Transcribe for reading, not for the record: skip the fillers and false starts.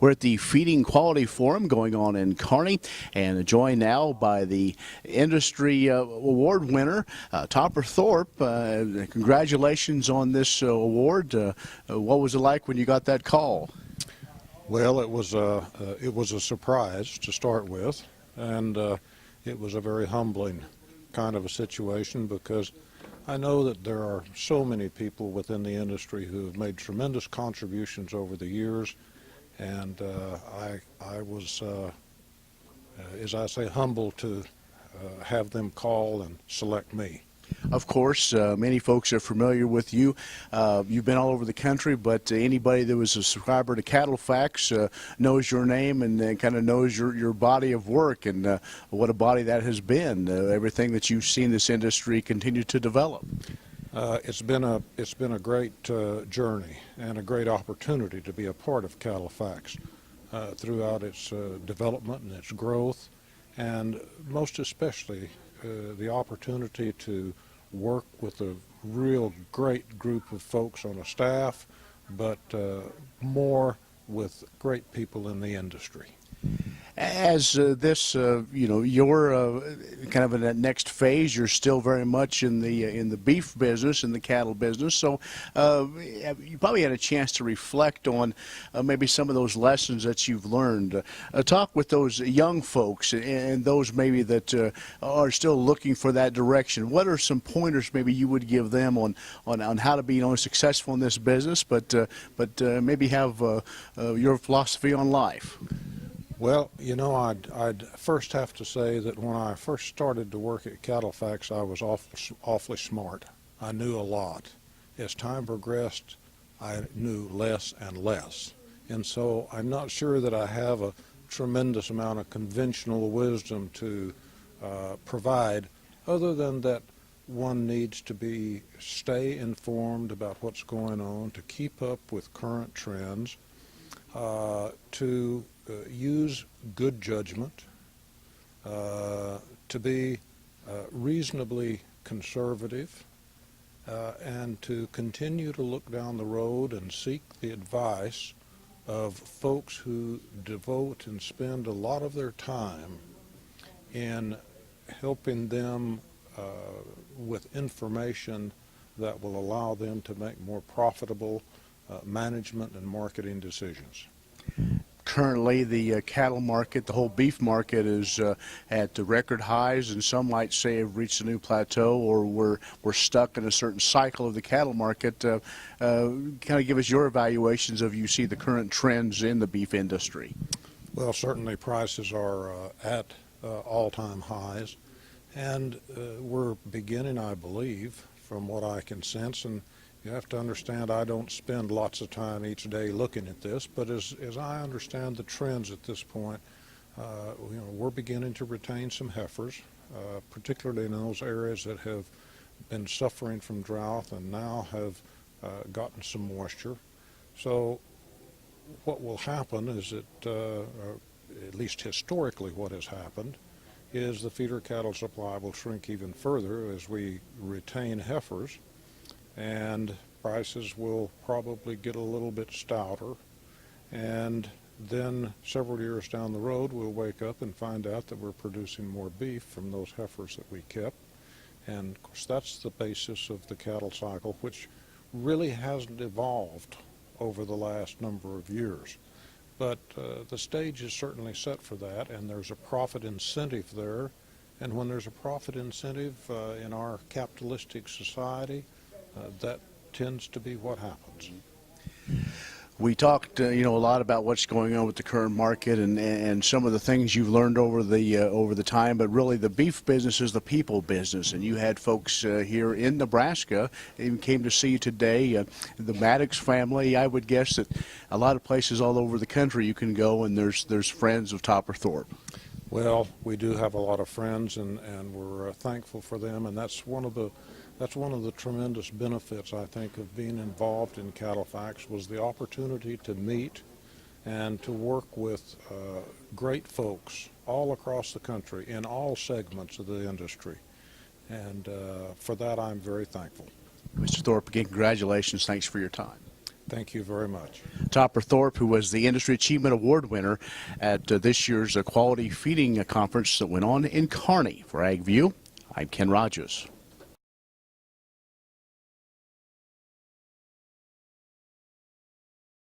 We're at the Feeding Quality Forum going on in Kearney, and joined now by the industry award winner, Topper Thorpe. Congratulations on this award. What was it like when you got that call? Well, it was a surprise to start with, and it was a very humbling kind of a situation, because I know that there are so many people within the industry who have made tremendous contributions over the years, and I was, as I say, humbled to have them call and select me. Of course, many folks are familiar with you. You've been all over the country, but anybody that was a subscriber to CattleFax knows your name and kind of knows your body of work, and what a body that has been. Everything that you've seen this industry continue to develop. It's been a great journey and a great opportunity to be a part of CattleFax throughout its development and its growth, and most especially the opportunity to work with a real great group of folks on a staff, but more with great people in the industry. As this, you're kind of in that next phase. You're still very much in the beef business, in the cattle business. So you probably had a chance to reflect on maybe some of those lessons that you've learned. Talk with those young folks and those maybe that are still looking for that direction. What are some pointers maybe you would give them on how to be successful in this business, but maybe have your philosophy on life? Well, I'd first have to say that when I first started to work at CattleFax, I was awfully smart. I knew a lot. As time progressed, I knew less and less. And so I'm not sure that I have a tremendous amount of conventional wisdom to provide, other than that one needs to stay informed about what's going on, to keep up with current trends, to use good judgment, to be reasonably conservative, and to continue to look down the road and seek the advice of folks who devote and spend a lot of their time in helping them with information that will allow them to make more profitable management and marketing decisions. Currently, the cattle market, the whole beef market, is at the record highs, and some might say have reached a new plateau, or we're stuck in a certain cycle of the cattle market. Kind of give us your evaluations of you see the current trends in the beef industry. Well, certainly prices are at all-time highs, and we're beginning, I believe, from what I can sense, and you have to understand I don't spend lots of time each day looking at this, but as I understand the trends at this point, we're beginning to retain some heifers, particularly in those areas that have been suffering from drought and now have gotten some moisture. So what will happen is that, at least historically what has happened, is the feeder cattle supply will shrink even further as we retain heifers, and prices will probably get a little bit stouter, and then several years down the road we'll wake up and find out that we're producing more beef from those heifers that we kept. And of course that's the basis of the cattle cycle, which really hasn't evolved over the last number of years. But the stage is certainly set for that, and there's a profit incentive there, and when there's a profit incentive in our capitalistic society, that tends to be what happens. We talked, a lot about what's going on with the current market and some of the things you've learned over the time. But really, the beef business is the people business, and you had folks here in Nebraska even came to see you today. The Maddox family. I would guess that a lot of places all over the country you can go, and there's friends of Topper Thorpe. Well, we do have a lot of friends, and we're thankful for them, and that's one of the tremendous benefits, I think, of being involved in CattleFax, was the opportunity to meet and to work with great folks all across the country in all segments of the industry. And for that, I'm very thankful. Mr. Thorpe, again, congratulations. Thanks for your time. Thank you very much. Topper Thorpe, who was the Industry Achievement Award winner at this year's Quality Feeding Conference that went on in Kearney. For AgView, I'm Ken Rahjes.